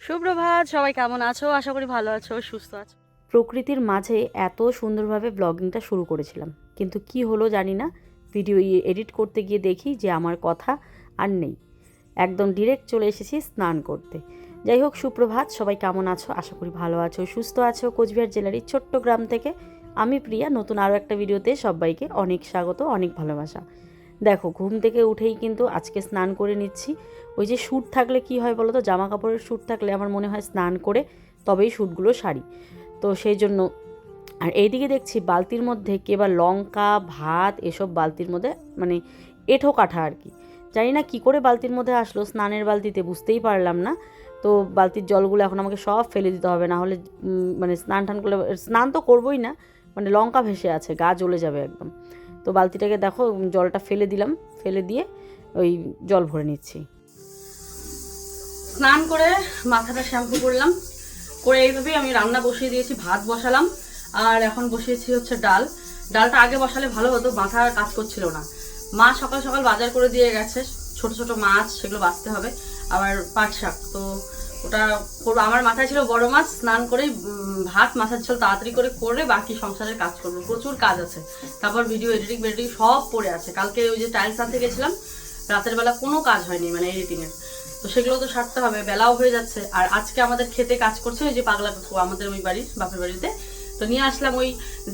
সুপ্রভাত, সবাই কেমন আছো? আশা করি ভালো আছো, সুস্থ আছো। প্রকৃতির মাঝে এত সুন্দরভাবে ব্লগিংটা শুরু করেছিলাম, কিন্তু কি হলো জানি না। ভিডিও এডিট করতে গিয়ে দেখি যে আমার কথা আর নেই, একদম ডিরেক্ট চলে এসেছি স্নান করতে। যাই হোক, সুপ্রভাত, সবাই কেমন আছো? আশা করি ভালো আছো, সুস্থ আছো। কোচবিহার জেলারই ছোট্ট গ্রাম থেকে আমি প্রিয়া নতুন আরও একটা ভিডিওতে সবাইকে অনেক স্বাগত, অনেক ভালোবাসা। দেখো, ঘুম থেকে উঠেই কিন্তু আজকে স্নান করে নিচ্ছি। ওই যে শ্যুট থাকলে কি হয় বলো তো, জামা কাপড়ের শ্যুট থাকলে আমার মনে হয় স্নান করে তবেই শ্যুটগুলো সারি। তো সেই জন্য আর এইদিকে দেখছি বালতির মধ্যে কেবল লঙ্কা ভাত এসব বালতির মধ্যে, মানে এঁঠো কাঠা আর কি। জানি না কী করে বালতির মধ্যে আসলো, স্নানের বালতিতে, বুঝতেই পারলাম না। তো বালতির জলগুলো এখন আমাকে সব ফেলে দিতে হবে, না হলে মানে স্নান টান করলে স্নান তো করবোই না, মানে লঙ্কা ভেসে আছে, গা জ্বলে যাবে একদম। তো বালতিটাকে দেখো, জলটা ফেলে দিলাম, ফেলে দিয়ে ওই জল ভরে নিচ্ছি। স্নান করে মাথাটা শ্যাম্পু করলাম, করে এইভাবেই আমি রান্না বসিয়ে দিয়েছি, ভাত বসালাম। আর এখন বসিয়েছি হচ্ছে ডাল। ডালটা আগে বসালে ভালো হতো, মাথা কাজ করছিল না। মা সকাল সকাল বাজার করে দিয়ে গেছে, ছোট ছোট মাছ, সেগুলো বাছতে হবে। আবার পাট শাক, তো ওটা করবো। আমার মাথায় ছিল বড় মাছ, স্নান করেই ভাত মাছের ঝোল তাড়াতাড়ি করে করে বাকি সংসারের কাজ করবো, প্রচুর কাজ আছে। তারপর ভিডিও এডিটিং সব পড়ে আছে। কালকে ওই যে টাইলস আনতে গেছিলাম, রাতের বেলা কোনো কাজ হয়নি, মানে এডিটিংয়ের। তো সেগুলো তো সারতে হবে, বেলাও হয়ে যাচ্ছে। আর আজকে আমাদের খেতে কাজ করছে ওই যে পাগলা কাকু, আমাদের ওই বাড়ির বাপের বাড়িতে। তো নিয়ে আসলাম ওই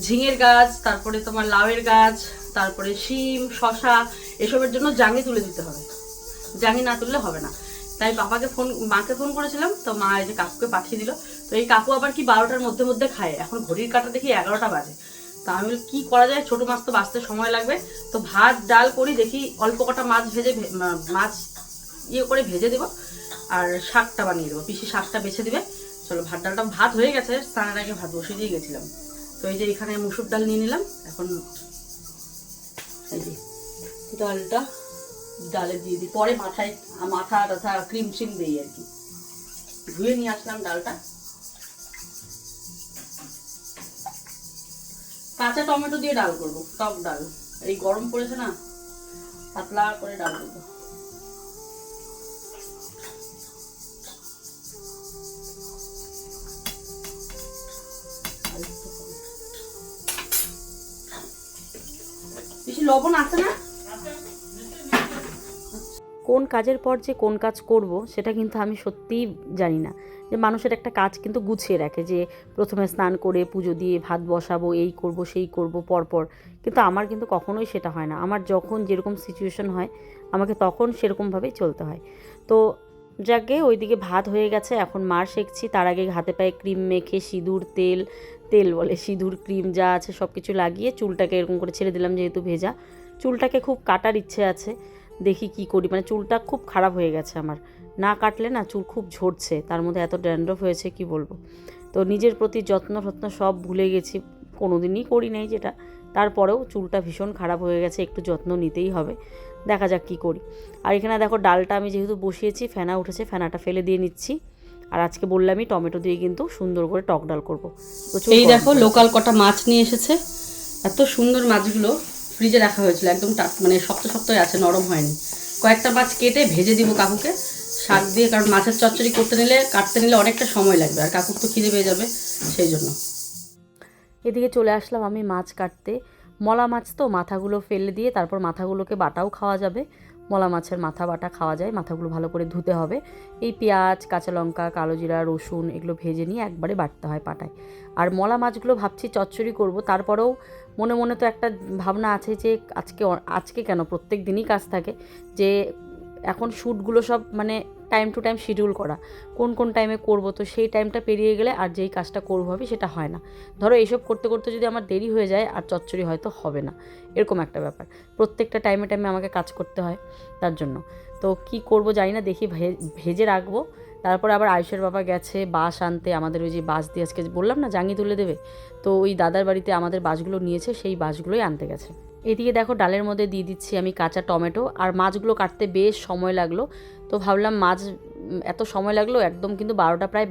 ঝিঙের গাছ, তারপরে তোমার লাউয়ের গাছ, তারপরে শিম শশা, এসবের জন্য জাঙি তুলে দিতে হবে। জাঙি না তুললে হবে না। তাই মাকে ফোন করেছিলাম, তো মা এই যে কাকুকে পাঠিয়ে দিল। তো এই কাকু আবার কি 12টার মধ্যে মধ্যে খায়, এখন ঘড়ির কাঁটা দেখি 11টা বাজে। তা আমি বলি কি করা যায়, ছোট মাছ তো বাঁচতে সময় লাগবে। তো ভাত ডাল করি, দেখি অল্প কটা মাছ মাছ করে ভেজে দেবো, আর শাকটা বানিয়ে দেবো। পিসি শাকটা বেছে দিবে। চলো, ভাত হয়ে গেছে, স্নানের আগে ভাত বসিয়ে দিয়ে গেছিলাম। তো এই যে এখানে মুসুর ডাল নিয়ে নিলাম। এখন এই যে ডালটা ডালে দিয়ে দিই, পরে মাথা টাথা ক্রিম সিম দিই আর কি। ধুয়ে নিয়ে আসলাম ডালটা। কাঁচা টমেটো দিয়ে ডাল করবো, টক ডাল। এই গরম পড়েছে না, পাতলা করে ডাল করবো। বেশি লবণ আছে না? কোন কাজের পর যে কোন কাজ করব সেটা কিন্তু আমি সত্যিই জানি না। যে মানুষের একটা কাজ কিন্তু গুছিয়ে রাখে, যে প্রথমে স্নান করে পুজো দিয়ে ভাত বসাবো, এই করব সেই করব পরপর। কিন্তু আমার কিন্তু কখনোই সেটা হয় না। আমার যখন যেরকম সিচুয়েশন হয় আমাকে তখন সেরকমভাবেই চলতে হয়। তো যাকে ওইদিকে ভাত হয়ে গেছে, এখন মার সেঁকছি। তার আগে হাতে পায়ে ক্রিম মেখে সিঁদুর তেল, তেল বলে সিঁদুর ক্রিম যা আছে সব কিছু লাগিয়ে চুলটাকে এরকম করে ছেড়ে দিলাম, যেহেতু ভেজা। চুলটাকে খুব কাটার ইচ্ছে আছে, দেখি কি করি। মানে চুলটা খুব খারাপ হয়ে গেছে আমার, না কাটলে না চুল খুব ঝরছে, তার মধ্যে এত ড্যান্ড্রফ হয়েছে কি বলবো। তো নিজের প্রতি যত্ন সব ভুলে গেছি, কোনো দিনই করি নাই যেটা। তারপরেও চুলটা ভীষণ খারাপ হয়ে গেছে, একটু যত্ন নিতেই হবে। দেখা যাক কী করি। আর এখানে দেখো, ডালটা আমি যেহেতু বসিয়েছি, ফেনা উঠেছে, ফেনাটা ফেলে দিয়ে নিচ্ছি। আর আজকে বললামই টমেটো দিয়ে কিন্তু সুন্দর করে টক ডাল করবো। এই দেখো, লোকাল কটা মাছ নিয়ে এসেছে। এত সুন্দর মাছগুলো ফ্রিজে রাখা হয়েছিল, একদম মানে শক্ত শক্তই আছে, নরম হয়নি। কয়েকটা মাছ কেটে ভেজে দিব কাকুকে শাক দিয়ে, কারণ মাছের চচ্চড়ি কাটতে নিলে অনেকটা সময় লাগবে, আর কাকুর তো খিদে পেয়ে যাবে, সেই জন্য। এদিকে চলে আসলাম আমি মাছ কাটতে। মলা মাছ তো মাথাগুলো ফেলে দিয়ে তারপর মাথাগুলোকে বাটাও খাওয়া যাবে। মলা মাছের মাথা বাটা খাওয়া যায়, মাথাগুলো ভালো করে ধুতে হবে। এই পেঁয়াজ কাঁচা লঙ্কা কালো জিরা রসুন এগুলো ভেজে নিয়ে একবারে বাটতে হয় পাটায়। আর মলা মাছগুলো ভাবছি চচ্চড়ি করব, তারপরেও মনে মনে তো একটা ভাবনা আছে যে আজকে কেন, প্রত্যেক দিনই কাজ থাকে, যে এখন শ্যুটগুলো সব মানে টাইম টু টাইম শিডিউল করা, কোন কোন টাইমে করব। তো সেই টাইমটা পেরিয়ে গেলে আর যেই কাজটা করবো ভাবি সেটা হয় না। ধরো এইসব করতে করতে যদি আমার দেরি হয়ে যায় আর চচ্চড়ি হয়তো হবে না, এরকম একটা ব্যাপার। প্রত্যেকটা টাইমে টাইমে আমাকে কাজ করতে হয়, তার জন্য। তো কি করব জানি না, দেখি ভেজে রাখবো। তারপর আবার আয়ুষের বাবা গেছে বাঁশ আনতে, আমাদের ওই যে বাঁশ দিয়ে আজকে বললাম না জাঙি তুলে দেবে, তো ওই দাদার বাড়িতে আমাদের বাঁশগুলো নিয়েছে, সেই বাঁশগুলোই আনতে গেছে। এদিকে দেখো, ডালের মধ্যে দিয়ে দিচ্ছি আমি কাঁচা টমেটো। আর মাছগুলো কাটতে বেশ সময় লাগলো, তো ভাবলাম মাছ এত সময় লাগলো, একদম কিন্তু 12টা প্রায়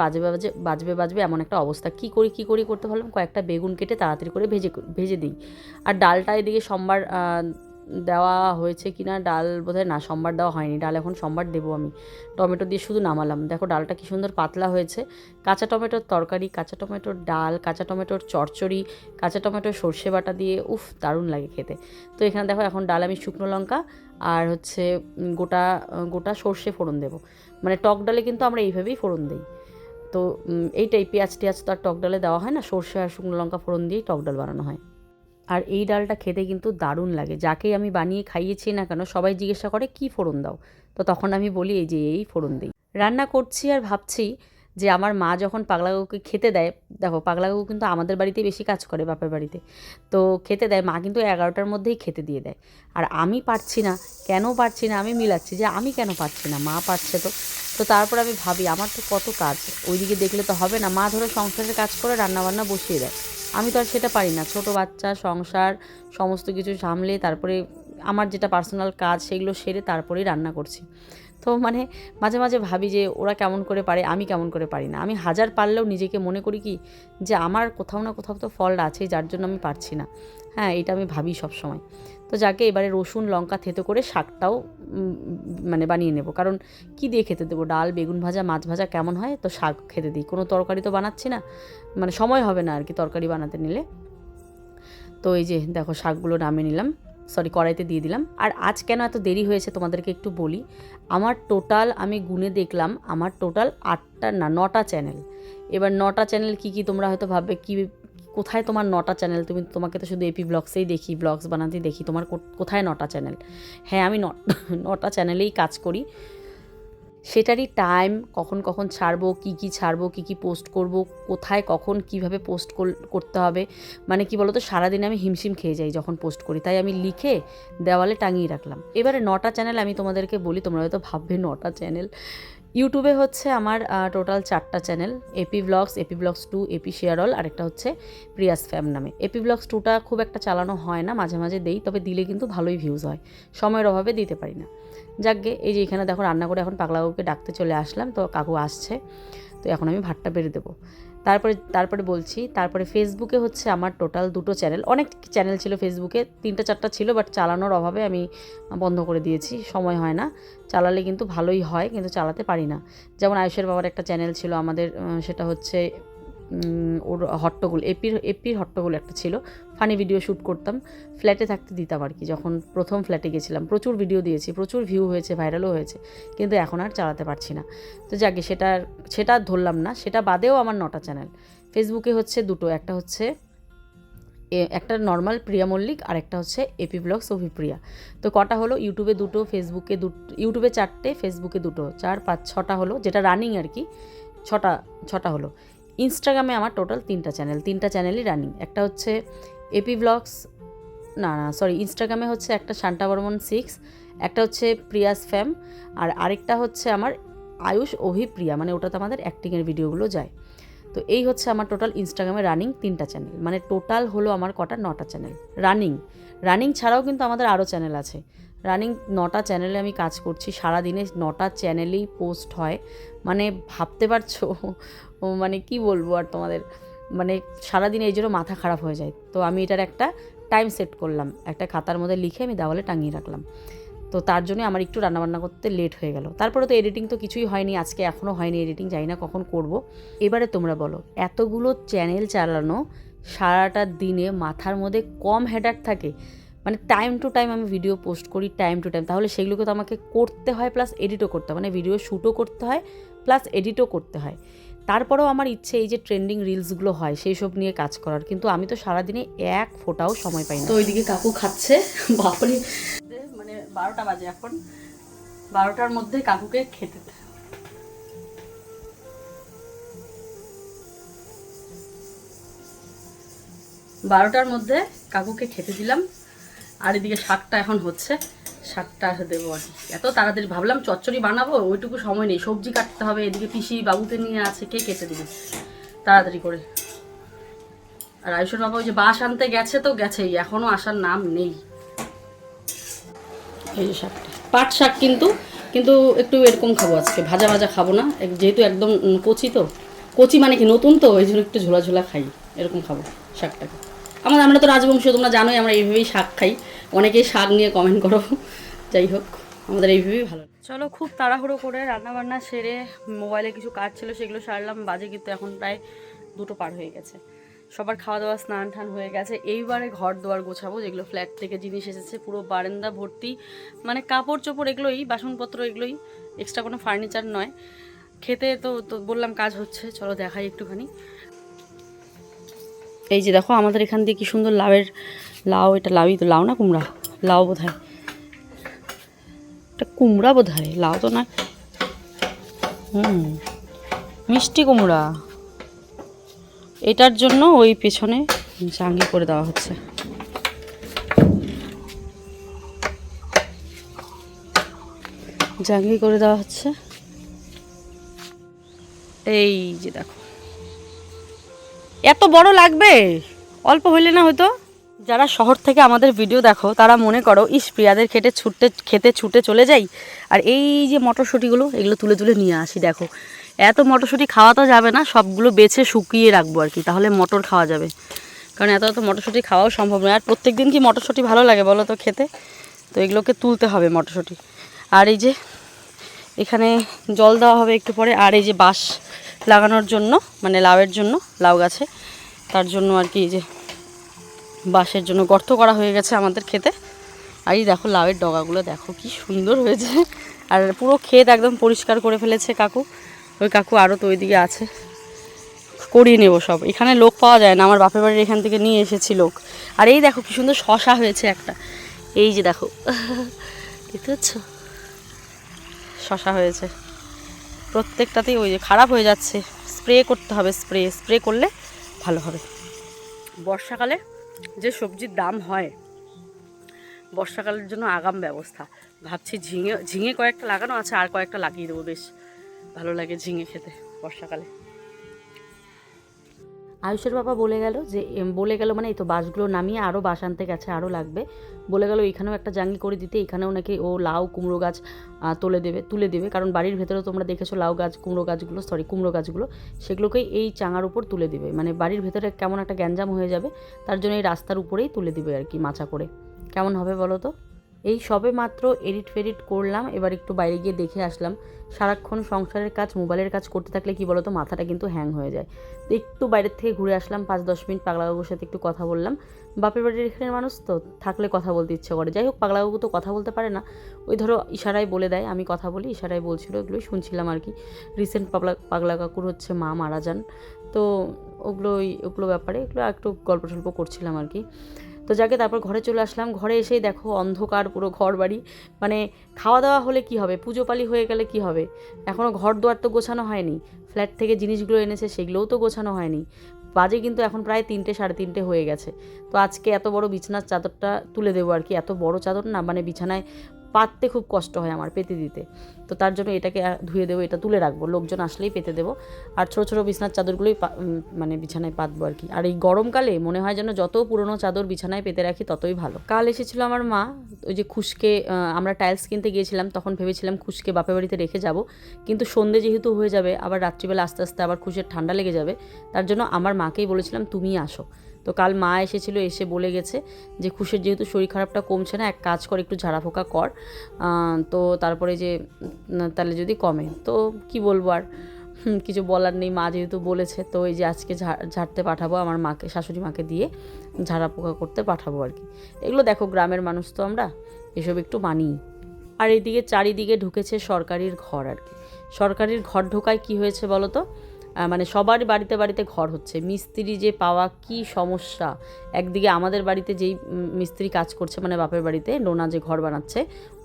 বাজবে এমন একটা অবস্থা। কী করি করতে ভাবলাম কয়েকটা বেগুন কেটে তাড়াতাড়ি করে ভেজে দিই। আর ডালটা এদিকে সোমবার দেওয়া হয়েছে কি না, ডাল বোধহয় না, সম্বার দেওয়া হয়নি, ডাল এখন সম্বার দেবো আমি। টমেটো দিয়ে শুধু নামালাম, দেখো ডালটা কি সুন্দর পাতলা হয়েছে। কাঁচা টমেটোর তরকারি, কাঁচা টমেটোর ডাল, কাঁচা টমেটোর চচ্চড়ি, কাঁচা টমেটোর সর্ষে বাটা দিয়ে উফ দারুণ লাগে খেতে। তো এখানে দেখো এখন ডাল আমি শুকনো লঙ্কা আর হচ্ছে গোটা গোটা সর্ষে ফোড়ন দেবো। মানে টক ডালে কিন্তু আমরা এইভাবেই ফোড়ন দিই। তো এইটাই পেঁয়াজ টেয়াজ তো আর টক ডালে দেওয়া হয় না, সর্ষে আর শুকনো লঙ্কা ফোড়ন দিয়েই টক ডাল বানানো হয়। আর এই ডালটা খেতে কিন্তু দারুণ লাগে, যাকেই আমি বানিয়ে খাইয়েছি না কেন সবাই জিজ্ঞাসা করে কী ফোড়ন দাও, তো তখন আমি বলি এই যে এই ফোড়ন দিই। রান্না করছি আর ভাবছি যে আমার মা যখন পাগলা কাকুকে খেতে দেয়, দেখো পাগলা কাকু কিন্তু আমাদের বাড়িতেই বেশি কাজ করে, বাপের বাড়িতে, তো খেতে দেয় মা কিন্তু 11টার মধ্যেই খেতে দিয়ে দেয়। আর আমি পারছি না, কেন পারছি না আমি মিলাচ্ছি যে আমি কেন পারছি না, মা পারছে তো। তো তারপর আমি ভাবি আমার তো কত কাজ, ওইদিকে দেখলে তো হবে না, মা ধরো সংসারের কাজ করে রান্নাবান্না বসিয়ে দেয়, আমি তো আর সেটা পারি না। ছোটো বাচ্চা, সংসার, সমস্ত কিছু সামলে তারপরে আমার যেটা পার্সোনাল কাজ সেগুলো সেরে তারপরেই রান্না করছি। তো মানে মাঝে মাঝে ভাবি যে ওরা কেমন করে পারে, আমি কেমন করে পারি না। আমি হাজার পারলেও নিজেকে মনে করি কি যে আমার কোথাও না কোথাও তো ফল্ট আছে, যার জন্য আমি পারছি না। হ্যাঁ, এটা আমি ভাবি সব সময়। তো যাকে এবারে রসুন লঙ্কা থেতো করে শাকটাও মানে বানিয়ে নেব, কারণ কি দিয়ে খেতে দেবো, ডাল বেগুন ভাজা মাছ ভাজা কেমন হয়, তো শাক খেতে দিই, কোনো তরকারি তো বানাচ্ছি না, মানে সময় হবে না আর কি তরকারি বানাতে নিলে। তো এই যে দেখো শাকগুলো নামিয়ে নিলাম, সরি কড়াইতে দিয়ে দিলাম। আর আজ কেন এত দেরি হয়েছে তোমাদেরকে একটু বলি। আমার টোটাল আমি গুনে দেখলাম, আমার টোটাল 8টা না 9টা চ্যানেল। এবার 9টা চ্যানেল কী কী তোমরা হয়তো ভাববে কি কোথায় তোমার 9টা চ্যানেল, তোমাকে তো শুধু এপি ব্লগসেই দেখি, ব্লগস বানাতেই দেখি, তোমার কোথায় 9টা চ্যানেল। হ্যাঁ, আমি 9টা চ্যানেলেই কাজ করি, সেটারই টাইম, কখন কখন ছাড়বো, কী ছাড়বো, কী পোস্ট করব, কোথায় কখন কিভাবে পোস্ট করতে হবে, মানে কি বলতো সারাদিন আমি হিমশিম খেয়ে যাই যখন পোস্ট করি, তাই আমি লিখে দেওয়ালে টাঙিয়ে রাখলাম। এবারে 9টা চ্যানেল আমি তোমাদেরকে বলি, তোমরা হয়তো ভাববে 9টা চ্যানেল। ইউটিউবে হচ্ছে আমার টোটাল 4টা channel, AP blogs, AP blogs 2, AP share all, আরেকটা হচ্ছে প্রিয়াস ফ্যাম নামে। এপি ব্লগস 2টা খুব একটা চালানো হয় না, মাঝে মাঝে দেই, তবে দিলে কিন্তু ভালোই ভিউজ হয়, সময়ের অভাবে দিতে পারি না। যাকগে, এই যে এখানে দেখো রান্না করে এখন পাগলা কাকুকে ডাকতে চলে আসলাম, তো কাকু আসছে, তো এখন আমি ভাতটা বেড়ে দেবো। তারপরে বলছি, তারপরে ফেসবুকে হচ্ছে আমার টোটাল 2টো চ্যানেল, অনেক চ্যানেল ছিল ফেসবুকে, 3টা 4টা ছিল, বাট চালানোর অভাবে আমি বন্ধ করে দিয়েছি, সময় হয় না। চালালে কিন্তু ভালোই হয়, কিন্তু চালাতে পারি না। যেমন আয়ুষের বাবার একটা চ্যানেল ছিল আমাদের, সেটা হচ্ছে ওর হট্টগোল, এপির হট্টগোল একটা ছিল, ফানি ভিডিও শ্যুট করতাম, ফ্ল্যাটে থাকতে দিতাম আর কি, যখন প্রথম ফ্ল্যাটে গেছিলাম, প্রচুর ভিডিও দিয়েছি, প্রচুর ভিউ হয়েছে, ভাইরালও হয়েছে, কিন্তু এখন আর চালাতে পারছি না। তো যাকে সেটা ধরলাম না, সেটা বাদেও আমার 9টা চ্যানেল। ফেসবুকে হচ্ছে 2টো, একটা হচ্ছে একটা নর্মাল প্রিয়া মল্লিক, আর একটা হচ্ছে এপি ব্লগস অভিপ্রিয়া। তো কটা হলো, ইউটিউবে 2টো, ফেসবুকে 2, ইউটিউবে 4টে, ফেসবুকে 2টো, 4 5 6টা হলো, যেটা রানিং আর কি, ছটা হলো। ইনস্টাগ্রামে আমার টোটাল 3টা চ্যানেল, 3টা চ্যানেলই রানিং। একটা হচ্ছে এপি ব্লগস, না সরি, ইনস্টাগ্রামে হচ্ছে একটা শান্তা বর্মন 6, একটা হচ্ছে প্রিয়াস ফ্যাম, আর আরেকটা হচ্ছে আমার আয়ুষ অভিপ্রিয়া, মানে ওটাতে আমাদের অ্যাক্টিংয়ের ভিডিওগুলো যায়। তো এই হচ্ছে আমার টোটাল ইনস্টাগ্রামে রানিং 3টা চ্যানেল, মানে টোটাল হলো আমার কটা, 9টা চ্যানেল রানিং ছাড়াও কিন্তু আমাদের আরও চ্যানেল আছে। রানিং 9টা চ্যানেলে আমি কাজ করছি, সারাদিনে 9টা চ্যানেলেই পোস্ট হয়, মানে ভাবতে পারছো, মানে কি বলবো আর তোমাদের, মানে সারাদিন এই জন্য মাথা খারাপ হয়ে যায়। তো আমি এটার একটা টাইম সেট করলাম, একটা খাতার মধ্যে লিখে আমি দেওয়ালে টাঙিয়ে রাখলাম। তো তার জন্য আমার একটু রান্নাবান্না করতে লেট হয়ে গেল। তারপরে তো এডিটিং তো কিছুই হয়নি, আজকে এখনও হয়নি এডিটিং, জানি না কখন করব। এবারে তোমরা বলো, এতগুলো চ্যানেল চালানো সারাটা দিনে মাথার মধ্যে কম হেডেক থাকে? মানে টাইম টু টাইম আমি ভিডিও পোস্ট করি, টাইম টু টাইম, তাহলে সেগুলোকে তো আমাকে করতে হয়, প্লাস এডিটও করতে হয়, মানে ভিডিও শ্যুটও করতে হয় প্লাস এডিটও করতে হয়। তারপরেও আমার ইচ্ছে এই যে ট্রেন্ডিং রিলসগুলো হয় সেই সব নিয়ে কাজ করার, কিন্তু আমি তো সারাদিনে এক ফোঁটাও সময় পাই না। তো ওইদিকে কাকু খাচ্ছে, বাপরে, মানে 12টা বাজে এখন, 12টার মধ্যে কাকুকে খেতে, 12টার মধ্যে কাকুকে খেতে দিলাম। আর এদিকে শাকটা এখন হচ্ছে, শাকটা দেবো আর কি। এত তাড়াতাড়ি ভাবলাম চচ্চড়ি বানাবো, ওইটুকু সময় নেই, সবজি কাটতে হবে, এদিকে পিসি বাবুকে নিয়ে আছে, কে কেটে দিবে তাড়াতাড়ি করে। আর আয়ুষের বাবা ওই যে বাঁশ আনতে গেছে, তো গেছেই, এখনও আসার নাম নেই। এই যে শাকটা পাট শাক, কিন্তু একটু এরকম খাবো আজকে, ভাজা ভাজা খাবো না, যেহেতু একদম কচি, তো কচি মানে কি নতুন, তো ওই জন্য একটু ঝোলা ঝোলা খাই, এরকম খাবো শাকটাকে। আমরা তো রাজবংশীয়, তোমরা জানোই আমরা এইভাবেই শাক খাই। অনেকেই শাক নিয়ে কমেন্ট করো, যাই হোক আমাদের এইভাবেই ভালো। চলো, খুব তাড়াহুড়ো করে রান্নাবান্না সেরে মোবাইলে কিছু কাজ ছিল সেগুলো সারলাম। বাজে কিন্তু এখন প্রায় 2টো পার হয়ে গেছে। সবার খাওয়া দাওয়া স্নান টান হয়ে গেছে। এইবারে ঘর দুয়ার গোছাবো, যেগুলো ফ্ল্যাট থেকে জিনিস এসেছে, পুরো বারান্দা ভর্তি, মানে কাপড় চোপড় এগুলোই, বাসনপত্র এগুলোই, এক্সট্রা কোনো ফার্নিচার নয়। খেতে তো বললাম কাজ হচ্ছে, চলো দেখাই একটুখানি। এই যে দেখো আমাদের এখান দিয়ে কি সুন্দর লাউ, এটা লাউই তো, লাউ না কুমড়া, লাউ বোধ হয়, এটা কুমড়া বোধ হয়, লাউ তো না, মিষ্টি কুমড়া। এটার জন্য ওই পেছনে জাঙ্গি করে দেওয়া হচ্ছে। জাঙ্গি করে দেওয়া হচ্ছে। এই যে দেখো, এত বড় লাগবে, অল্প হইলে না হয়তো। যারা শহর থেকে আমাদের ভিডিও দেখো তারা মনে করো ইস প্রিয়াদের খেতে ছুটে চলে যাই, আর এই যে মটরশুঁটিগুলো এগুলো তুলে তুলে নিয়ে আসি। দেখো এত মটরশুঁটি খাওয়া তো যাবে না, সবগুলো বেছে শুকিয়ে রাখবো আর কি, তাহলে মটর খাওয়া যাবে। কারণ এত মটরশুঁটি খাওয়াও সম্ভব নয়, আর প্রত্যেক দিন কি মটরশুঁটি ভালো লাগে বলো তো খেতে। তো এগুলোকে তুলতে হবে মটরশুঁটি। আর এই যে এখানে জল দেওয়া হবে একটু পরে। আর এই যে বাঁশ লাগানোর জন্য, মানে লাউয়ের জন্য, লাউ গাছে, তার জন্য আর কি এই যে বাঁশের জন্য গর্ত করা হয়ে গেছে আমাদের খেতে। আর এই দেখো লাউয়ের ডগাগুলো দেখো কি সুন্দর হয়েছে। আর পুরো ক্ষেত একদম পরিষ্কার করে ফেলেছে কাকু। ওই কাকু আরও তো ওইদিকে আছে, করিয়ে নেবো সব। এখানে লোক পাওয়া যায় না, আমার বাপের বাড়ির এখান থেকে নিয়ে এসেছি লোক। আর এই দেখো কি সুন্দর শশা হয়েছে একটা, এই যে দেখো, দেখতে পাচ্ছ শশা হয়েছে প্রত্যেকটাতেই। ওই যে খারাপ হয়ে যাচ্ছে, স্প্রে করতে হবে, স্প্রে করলে ভালো হবে। বর্ষাকালে যে সবজির দাম হয়, বর্ষাকালের জন্য আগাম ব্যবস্থা ভাবছি। ঝিঙে কয়েকটা লাগানো আছে, আর কয়েকটা লাগিয়ে দেবো, বেশ ভালো লাগে ঝিঙে খেতে বর্ষাকালে। আয়ুষের বাবা বলে গেল মানে এই তো বাঁশগুলো নামিয়ে আরও বাঁশ আনতে গেছে, আরও লাগবে। বলে গেল এখানেও একটা জাঙ্গি করে দিতে, এখানেও নাকি ও লাউ কুমড়ো গাছ তুলে দেবে। কারণ বাড়ির ভেতরে তোমরা দেখেছো লাউ গাছ, কুমড়ো গাছগুলো সেগুলোকেই এই চাঙার উপর তুলে দিবে। মানে বাড়ির ভেতরে কেমন একটা গ্যাঞ্জাম হয়ে যাবে, তার জন্য এই রাস্তার উপরেই তুলে দিবে আর কি, মাচা করে। কেমন হবে বলো তো? এই সবে মাত্র এডিট করলাম, এবার একটু বাইরে গিয়ে দেখে আসলাম। সারাক্ষণ সংসারের কাজ, মোবাইলের কাজ করতে থাকলে কি বলো তো, মাথাটা কিন্তু হ্যাং হয়ে যায়। তো একটু বাইরের থেকে ঘুরে আসলাম, 5-10 মিনিট পাগলাবাবুর সাথে একটু কথা বললাম। বাপের বাড়ির এখানের মানুষ তো, থাকলে কথা বলতে ইচ্ছে করে। যাই হোক, পাগলাবাবু তো কথা বলতে পারে না, ওই ধরো ইশারায় বলে দেয়, আমি কথা বলি, ইশারায় বলছিল, এগুলোই শুনছিলাম আর কি। রিসেন্ট পাগলা কাকুর হচ্ছে মা মারা যান, তো ওগুলো ব্যাপারে এগুলো একটু গল্প টল্প করছিলাম আর কি। তো যাকে তারপর ঘরে চলে আসলাম। ঘরে এসেই দেখো অন্ধকার পুরো ঘর বাড়ি। মানে খাওয়া দাওয়া হলে কি হবে, পুজো পালি হয়ে গেলে কি হবে, এখনও ঘর দুয়ার তো গোছানো হয়নি। ফ্ল্যাট থেকে জিনিসগুলো এনেছে সেগুলোও তো গোছানো হয়নি। বাজে কিন্তু এখন প্রায় 3টে 3:30 হয়ে গেছে। তো আজকে এত বড় বিছানার চাদরটা তুলে দেবো আর কি। এত বড় চাদর না, মানে বিছানায় পাততে খুব কষ্ট হয় আমার, পেতে দিতে। তো তার জন্য এটাকে ধুয়ে দেবো, এটা তুলে রাখবো, লোকজন আসলেই পেতে দেবো। আর ছোটো ছোটো বিছানার চাদরগুলোই মানে বিছানায় পাতবো আর কি। আর এই গরমকালে মনে হয় যেন যত পুরনো চাদর বিছানায় পেতে রাখি ততই ভালো। কাল এসেছিলো আমার মা, ওই যে খুশকে, আমরা টাইলস কিনতে গিয়েছিলাম, তখন ভেবেছিলাম খুশকে বাপের বাড়িতে রেখে যাব, কিন্তু সন্ধে যেহেতু হয়ে যাবে, আবার রাত্রিবেলা আস্তে আস্তে আবার খুশের ঠান্ডা লেগে যাবে, তার জন্য আমার মাকেই বলেছিলাম তুমিই আসো। তো কাল মা এসেছিলো, এসে বলে গেছে যে খুশের যেহেতু শরীর খারাপটা কমছে না, এক কাজ কর, একটু ঝাড়াফোঁকা কর, তো তারপরে যে তাহলে যদি কমে। তো কি বলবো আর, কিছু বলার নেই, মা যেহেতু বলেছে। তো এই যে আজকে ঝাড়তে পাঠাবো, আমার মাকে, শাশুড়ি মাকে দিয়ে ঝাড়াপোকা করতে পাঠাবো আর কি। এগুলো দেখো গ্রামের মানুষ তো আমরা, এসব একটু মানি। আর এইদিকে চারিদিকে ঢুকেছে সরকারির ঘর আর কি। সরকারির ঘর ঢোকায় কি হয়েছে বলো তো, মানে সবার বাড়িতে বাড়িতে ঘর হচ্ছে। মিস্ত্রি যে পাওয়া কি সমস্যা। একদিকে আমাদের বাড়িতে যেই মিস্ত্রি কাজ করছে, মানে বাপের বাড়িতে নোনা যে ঘর বানাচ্ছে,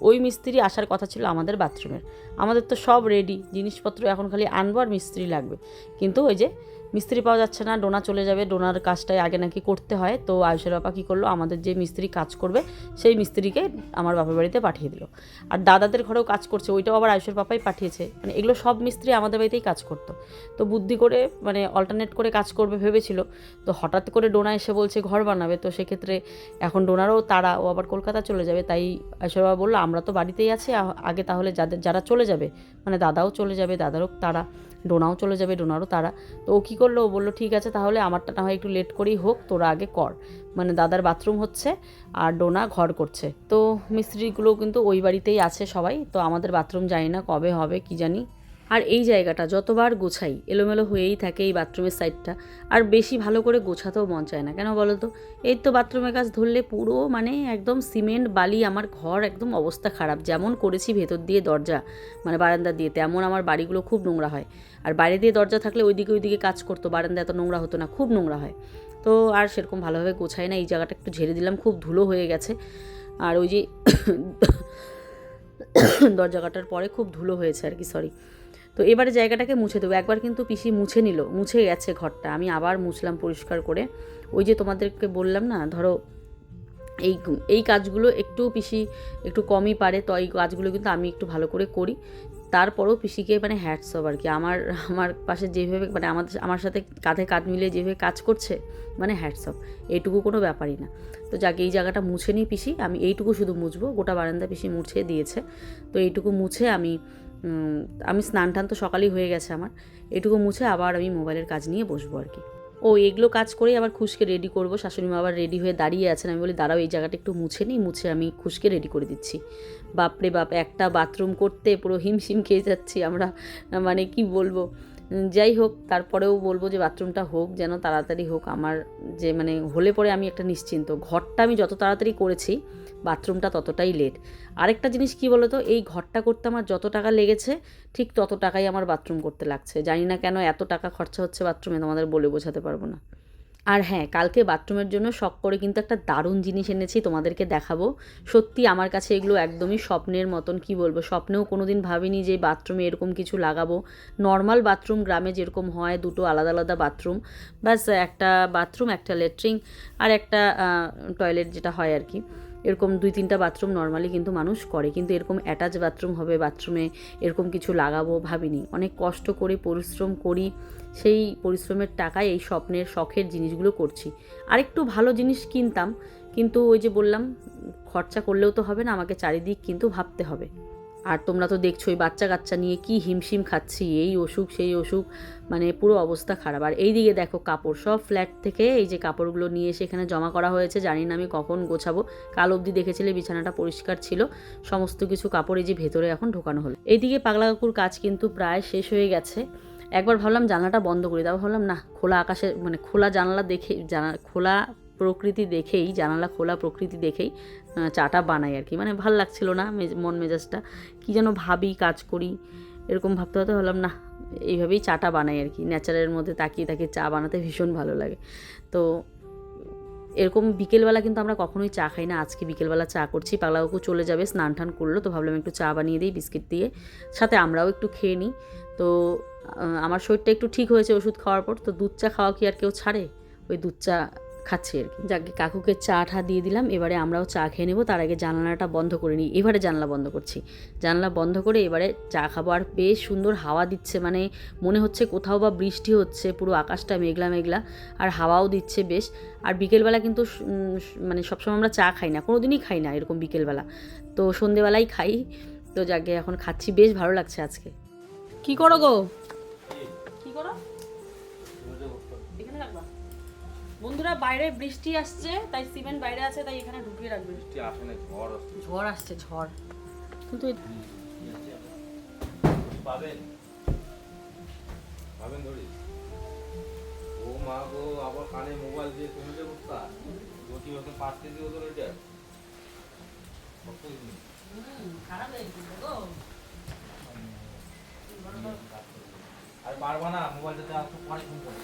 ওই মিস্ত্রি আসার কথা ছিল আমাদের বাথরুমের। আমাদের তো সব রেডি জিনিসপত্র, এখন খালি আনবো আর মিস্ত্রি লাগবে। কিন্তু ওই যে মিস্ত্রি পাওয়া যাচ্ছে না, ডোনা চলে যাবে, ডোনার কাজটাই আগে নাকি করতে হয়। তো আয়ুষের বাবা কী করলো, আমাদের যে মিস্ত্রি কাজ করবে সেই মিস্ত্রিকে আমার বাপের বাড়িতে পাঠিয়ে দিল। আর দাদাদের ঘরেও কাজ করছে, ওইটাও আবার আয়ুষের বাবাই পাঠিয়েছে। মানে এগুলো সব মিস্ত্রি আমাদের বাড়িতেই কাজ করতো। তো বুদ্ধি করে মানে অল্টারনেট করে কাজ করবে ভেবেছিল। তো হঠাৎ করে ডোনা এসে বলছে ঘর বানাবে, তো সেক্ষেত্রে এখন ডোনারও তারা, ও আবার কলকাতা চলে যাবে। তাই আয়ুষের বাবা বললো আমরা তো বাড়িতেই আছি, আগে তাহলে যারা চলে যাবে, মানে দাদাও চলে যাবে, দাদারও তারা, ডোনাও চলে যাবে, ডোনারও তারা। তো ও কী করলো, ও বললো ঠিক আছে তাহলে আমারটা না হয় একটু লেট করেই হোক, তোরা আগে কর। মানে দাদার বাথরুম হচ্ছে আর ডোনা ঘর করছে। তো মিস্ত্রিগুলো কিন্তু ওই বাড়িতেই আছে সবাই। তো আমাদের বাথরুম জানি না কবে হবে কি জানি। আর এই জায়গাটা যতবার গোছাই এলোমেলো হয়েই থাকে এই বাথরুমের সাইডটা। আর বেশি ভালো করে গোছাতেও মন চায় না, কেন বলো তো? এই তো বাথরুমের কাজ ধরলে পুরো মানে একদম সিমেন্ট বালি, আমার ঘর একদম অবস্থা খারাপ। যেমন করেছি ভেতর দিয়ে দরজা মানে বারান্দা দিয়ে, তেমন আমার বাড়িগুলো খুব নোংরা হয়। আর বাইরে দিয়ে দরজা থাকলে ওইদিকে কাজ করতো, বারান্দা এত নোংরা হতো না, খুব নোংরা হয়। তো আর সেরকম ভালোভাবে গোছাই না। এই জায়গাটা একটু ঝেড়ে দিলাম, খুব ধুলো হয়ে গেছে। আর ওই যে দরজা কাটার পরে খুব ধুলো হয়েছে আর কি, সরি। তো এবারে জায়গাটাকে মুছে দেবো। একবার কিন্তু পিসি মুছে গেছে ঘরটা, আমি আবার মুছলাম পরিষ্কার করে। ওই যে তোমাদেরকে বললাম না, ধরো এই কাজগুলো একটু পিসি একটু কমই পারে, তো এই কাজগুলো কিন্তু আমি একটু ভালো করে করি। তারপরেও পিসিকে মানে হ্যাটস অফ আর কি, আমার পাশে যেভাবে মানে আমার সাথে কাঁধে কাঁধ মিলিয়ে যেভাবে কাজ করছে, মানে হ্যাটস অফ, এইটুকু কোনো ব্যাপারই না। তো যাকে এই জায়গাটা মুছে নিই পিসি, আমি এইটুকু শুধু মুছবো, গোটা বারান্দা পিসি মুছে দিয়েছে। তো এইটুকু মুছে আমি স্নান টান তো সকালেই হয়ে গেছে আমার, এটুকু মুছে আবার আমি মোবাইলের কাজ নিয়ে বসবো আর কি। এগুলো কাজ করেই আবার খুশকে রেডি করবো। শাশুড়ি মা আবার রেডি হয়ে দাঁড়িয়ে আছেন, আমি বলি দাঁড়াও এই জায়গাটা একটু মুছে নিই, মুছে আমি খুশকে রেডি করে দিচ্ছি। বাপরে বাপ, একটা বাথরুম করতে পুরো হিমশিম খেয়ে যাচ্ছি আমরা, মানে কি বলবো। যাই হোক, তারপরেও বলবো যে বাথরুমটা হোক, যেন তাড়াতাড়ি হোক। আমার যে মানে হলে পরে আমি একটা নিশ্চিন্ত, ঘরটা আমি যত তাড়াতাড়ি করেছি বাথরুমটা ততটাই লেট। আরেকটা জিনিস কি বলো তো, এই ঘরটা করতে আমার যত টাকা লেগেছে ঠিক তত টাকাই আমার বাথরুম করতে লাগছে। জানি না কেন এত টাকা খরচা হচ্ছে বাথরুমে, তোমাদের বলে বোঝাতে পারবো না। আর হ্যাঁ, কালকে বাথরুমের জন্য শখ করে কিন্তু একটা দারুণ জিনিস এনেছি, তোমাদেরকে দেখাবো। সত্যি আমার কাছে এগুলো একদমই স্বপ্নের মতন, কি বলবো, স্বপ্নেও কোনো দিন ভাবিনি যে বাথরুমে এরকম কিছু লাগাবো। নর্মাল বাথরুম গ্রামে যেরকম হয়, দুটো আলাদা আলাদা বাথরুম, ব্যাস একটা বাথরুম, একটা লেট্রিন আর একটা টয়লেট যেটা হয় আর কি, এরকম 2-3টা বাথরুম নর্মালি কিন্তু মানুষ করে। কিন্তু এরকম অ্যাটাচ বাথরুম হবে, বাথরুমে এরকম কিছু লাগাবো ভাবিনি। অনেক কষ্ট করে পরিশ্রম করি, সেই পরিশ্রমের টাকায় এই স্বপ্নের শখের জিনিসগুলো করছি। আরেকটু ভালো জিনিস কিনতাম, কিন্তু ওই যে বললাম খরচা করলেও তো হবে না, আমাকে চারিদিক কিন্তু ভাবতে হবে। আর তোমরা তো দেখছোই বাচ্চা কাচ্চা নিয়ে কি হিমশিম খাচ্ছি, এই অসুখ সেই অসুখ, মানে পুরো অবস্থা খারাপ। আর এই দিকে দেখো কাপড়, সব ফ্ল্যাট থেকে এই যে কাপড়গুলো নিয়ে এসে এখানে জমা করা হয়েছে, জানি না আমি কখন গোছাবো। কাল অবধি দেখেছিলে বিছানাটা পরিষ্কার ছিল, সমস্ত কিছু কাপড় এই যে ভেতরে এখন ঢোকানো হলো। এইদিকে পাগলা কাকুর কাজ কিন্তু প্রায় শেষ হয়ে গেছে। একবার ভাবলাম জানলাটা বন্ধ করি, তারপর ভাবলাম না, খোলা আকাশে মানে খোলা জানলা দেখে, খোলা প্রকৃতি দেখেই, জানালা খোলা প্রকৃতি দেখেই চাটা বানাই আর কি। মানে ভাল লাগছিল না, মন মেজাজটা কী যেন ভাবি, কাজ করি, এরকম ভাবতে ভাবতে ভাবলাম না, এইভাবেই চাটা বানাই আর কি। ন্যাচারের মধ্যে তাকিয়ে তাকিয়ে চা বানাতে ভীষণ ভালো লাগে। তো এরকম বিকেলবেলা কিন্তু আমরা কখনোই চা খাই না, আজকে বিকেলবেলা চা করছি। পাগলা কাকু চলে যাবে, স্নান টান করলো, তো ভাবলাম একটু চা বানিয়ে দিই বিস্কিট দিয়ে, সাথে আমরাও একটু খেয়ে নিই। তো আমার শরীরটা একটু ঠিক হয়েছে ওষুধ খাওয়ার পর, তো দুধ চা খাওয়া কি আর কেউ ছাড়ে, ওই দুধ চা খাচ্ছি আর কি। যাকে কাকুকে চা ঠা দিয়ে দিলাম, এবারে আমরাও চা খেয়ে নেবো। তার আগে জানলাটা বন্ধ করে নিই, এবারে জানলা বন্ধ করছি। জানলা বন্ধ করে এবারে চা খাবো। আর বেশ সুন্দর হাওয়া দিচ্ছে, মানে মনে হচ্ছে কোথাও বা বৃষ্টি হচ্ছে, পুরো আকাশটা মেঘলা মেঘলা, আর হাওয়াও দিচ্ছে বেশ। আর বিকেলবেলা কিন্তু মানে সবসময় আমরা চা খাই না, কোনো দিনই খাই না এরকম বিকেলবেলা, তো সন্ধেবেলাই খাই। তো যাকে এখন খাচ্ছি, বেশ ভালো লাগছে আজকে। কি করো গো, কি করো এখানে রাখবা? বন্ধুরা বাইরে বৃষ্টি আসছে, তাই সিমেন্ট বাইরে আছে, তাই এখানে ঢুকিয়ে রাখবে। বৃষ্টি আসে না, ঝড় আসছে, ঝড়। কিন্তু পাবেন পাবেন ধরি। ও মা গো, আবার কানে মোবাইল দিয়ে তুমি যে বুঝতা গতি মতো 5 কেজি ওজন, এটা খারাপ হয়ে গেছে গো। আর পারবা না, মোবাইলটাতে আসো পরে ফোন করো।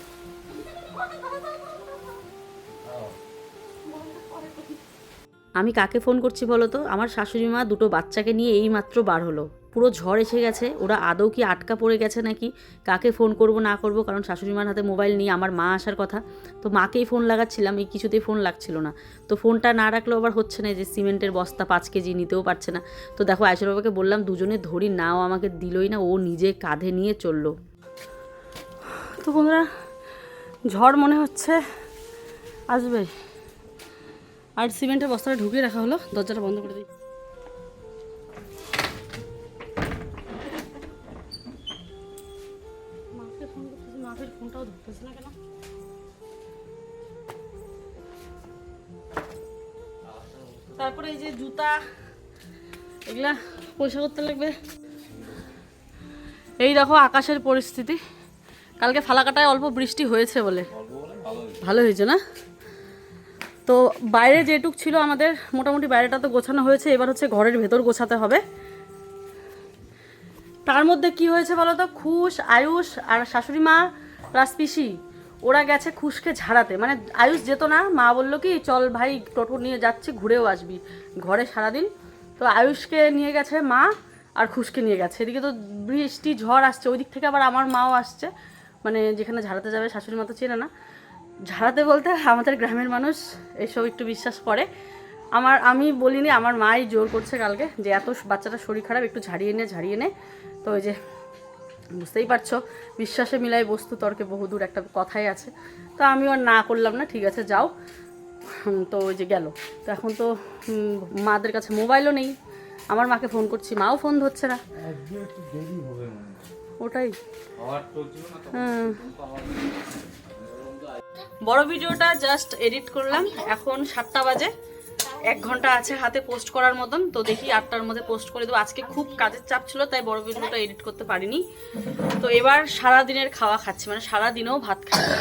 আমি কাকে ফোন করছি বলো তো? আমার শাশুড়ি মা দুটো বাচ্চাকে নিয়ে এই মাত্র বার হলো, পুরো ঝড় এসে গেছে। ওরা আদৌ কি আটকা পড়ে গেছে নাকি, কাকে ফোন করব না করব, কারণ শাশুড়ি মার হাতে মোবাইল নিয়ে আমার মা আসার কথা। তো মাকেই ফোন লাগাচ্ছিলাম, এই কিছুতেই ফোন লাগছিল না। তো ফোনটা না রাখলেও আবার হচ্ছে না, যে সিমেন্টের বস্তা 5 কেজি নিতেও পারছে না। তো দেখো আয়শার বাবাকে বললাম দুজনে ধরি, নাও আমাকে দিলই না, ও নিজে কাঁধে নিয়ে চললো। তো বন্ধুরা ঝড় মনে হচ্ছে আসবে, আর সিমেন্টের বস্তাটা ঢুকিয়ে রাখা হলো। দরজাটা বন্ধ করে দিই। মাঠের ফোনটাও ধরতেছে না কেন? তারপরে এই যে জুতা, এগুলা পয়সা করতে লাগবে। এই দেখো আকাশের পরিস্থিতি, কালকে ফালাকাটায় অল্প বৃষ্টি হয়েছে বলে ভালো হয়েছে না? তো বাইরে যেটুক ছিল আমাদের মোটামুটি বাইরেটা তো গোছানো হয়েছে, এবার হচ্ছে ঘরের ভেতর গোছাতে হবে। তার মধ্যে কি হয়েছে বলো তো, খুশ, আয়ুষ আর শাশুড়ি মা প্লাস পিসি ওরা গেছে খুশকে ঝাড়াতে। মানে আয়ুষ যেত না, মা বললো কি চল ভাই টোটো নিয়ে যাচ্ছি, ঘুরেও আসবি ঘরে সারাদিন। তো আয়ুষকে নিয়ে গেছে মা আর খুশকে নিয়ে গেছে। এদিকে তো বৃষ্টি ঝড় আসছে, ওই দিক থেকে আবার আমার মাও আসছে, মানে যেখানে ঝাড়াতে যাবে। শাশুড়ি মা তো চেনে না, ঝাড়াতে বলতে আমাদের গ্রামের মানুষ এসব একটু বিশ্বাস করে। আমি বলিনি, আমার মাই জোর করছে কালকে যে এত বাচ্চাটা শরীর খারাপ, একটু ঝাড়িয়ে নে। তো ওই যে বুঝতেই পারছো, বিশ্বাসে মিলাই বস্তু তর্কে বহুদূর একটা কথাই আছে। তো আমি আর না করলাম না, ঠিক আছে যাও। তো ওই যে গেল। তো এখন তো মাদের কাছে মোবাইলও নেই, আমার মাকে ফোন করছি, মাও ফোন ধরছে না। ওটাই বড় ভিডিওটা জাস্ট এডিট করলাম, এখন 7টা বাজে, 1 ঘন্টা আছে হাতে পোস্ট করার মতন। তো দেখি 8টার মধ্যে পোস্ট করে দেবো। আজকে খুব কাজের চাপ ছিল তাই বড় ভিডিওটা এডিট করতে পারিনি। তো এবার সারাদিনের খাওয়া খাচ্ছি, মানে সারাদিনেও ভাত খাচ্ছি।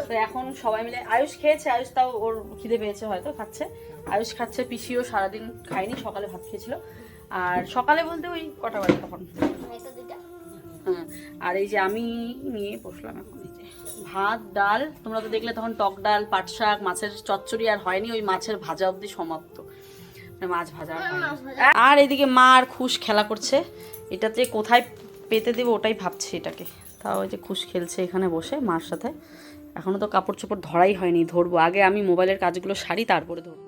তো এখন সবাই মিলে, আয়ুষ খেয়েছে, আয়ুষ তাও ওর খিদে পেয়েছে হয়তো খাচ্ছে, আয়ুষ খাচ্ছে, পিসিও সারাদিন খায়নি, সকালে ভাত খেয়েছিল। আর সকালে বলতে ওই কটা বাজে তখন, হ্যাঁ। আর এই যে আমি নিয়ে বসলাম এখন এই যে ভাত ডাল, তোমরা তো দেখলে তখন টক ডাল, পাট শাক, মাছের চচ্চড়ি আর হয়নি, ওই মাছের ভাজা অবধি সমাপ্ত, মাছ ভাজা। আর এদিকে মা আর খুশ খেলা করছে, এটাতে কোথায় পেতে দেবো ওটাই ভাবছি এটাকে। তাও ওই যে খুশ খেলছে এখানে বসে মার সাথে। এখনও তো কাপড় চোপড় ধরাই হয়নি, ধরবো আগে, আমি মোবাইলের কাজগুলো সারি তারপরে ধরবো।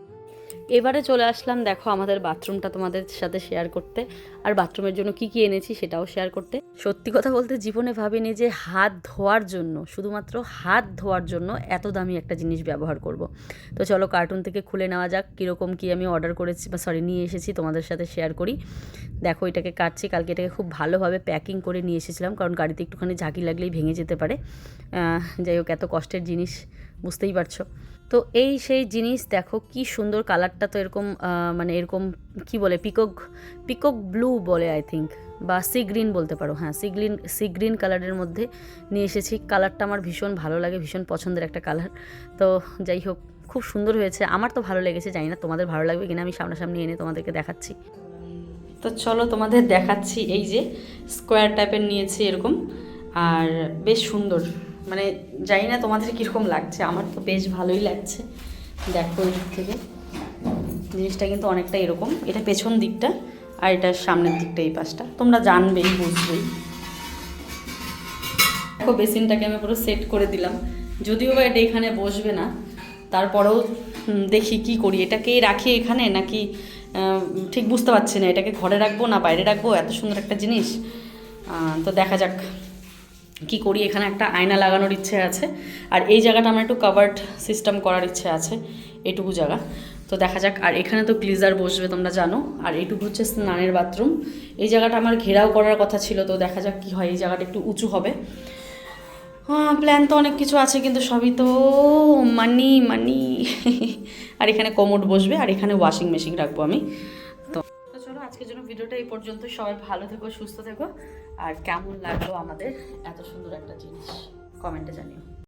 এবারে চলে আসলাম দেখো আমাদের বাথরুমটা তোমাদের সাথে শেয়ার করতে, আর বাথরুমের জন্য কি কি এনেছি সেটাও শেয়ার করতে। সত্যি কথা বলতে জীবনে ভাবিনি যে হাত ধোয়ার জন্য, শুধুমাত্র হাত ধোয়ার জন্য এত দামি একটা জিনিস ব্যবহার করব। তো চলো কার্টুন থেকে খুলে নেওয়া যাক, কীরকম কী আমি অর্ডার করেছি বা নিয়ে এসেছি তোমাদের সাথে শেয়ার করি। দেখো এটাকে কাটছি, কালকে এটাকে খুব ভালোভাবে প্যাকিং করে নিয়ে এসেছিলাম, কারণ গাড়িতে একটুখানি ঝাঁকি লাগলেই ভেঙে যেতে পারে। যাই হোক, এত কষ্টের জিনিস বুঝতেই পারছো। তো এই সেই জিনিস, দেখো কি সুন্দর কালারটা, তো এরকম মানে এরকম কি বলে, পিকক ব্লু বলে আই থিঙ্ক, বা সি গ্রিন বলতে পারো, হ্যাঁ সি গ্রিন কালারের মধ্যে নিয়ে এসেছি। কালারটা আমার ভীষণ ভালো লাগে, ভীষণ পছন্দের একটা কালার। তো যাই হোক, খুব সুন্দর হয়েছে, আমার তো ভালো লেগেছে, জানি না তোমাদের ভালো লাগবে কিনা, আমি সামনাসামনি এনে তোমাদেরকে দেখাচ্ছি। তো চলো তোমাদের দেখাচ্ছি, এই যে স্কোয়ার টাইপের নিয়েছি এরকম, আর বেশ সুন্দর, মানে জানি না তোমাদের কীরকম লাগছে, আমার তো বেশ ভালোই লাগছে। দেখো এই দিক থেকে জিনিসটা কিন্তু অনেকটা এরকম, এটা পেছন দিকটা আর এটা সামনের দিকটা, এই পাশটা তোমরা জানবেই, বুঝবেই। দেখো বেসিনটাকে আমি পুরো সেট করে দিলাম, যদিও বা এটা এখানে বসবে না, তারপরেও দেখি কি করি, এটাকেই রাখি এখানে নাকি ঠিক বুঝতে পারছি না, এটাকে ঘরে রাখবো না বাইরে রাখবো, এত সুন্দর একটা জিনিস। তো দেখা যাক কি করি। এখানে একটা আয়না লাগানোর ইচ্ছে আছে, আর এই জায়গাটা আমার একটু কাভার্ড সিস্টেম করার ইচ্ছে আছে, এটুকু জায়গা। তো দেখা যাক। আর এখানে তো গ্লিজার বসবে তোমরা জানো, আর এইটুকু হচ্ছে স্নানের বাথরুম। এই জায়গাটা আমার ঘেরাও করার কথা ছিল, তো দেখা যাক কি হয়, এই জায়গাটা একটু উঁচু হবে। হ্যাঁ, প্ল্যান তো অনেক কিছু আছে, কিন্তু সবই তো মানি আর এখানে কোমোড বসবে, আর এখানে ওয়াশিং মেশিন রাখবো আমি। তো চলো আজকের জন্য ভিডিওটা এই পর্যন্ত, সবাই ভালো থেকো, সুস্থ থেকো, আর কেমন লাগলো আমাদের এত সুন্দর একটা জিনিস কমেন্টে জানিও।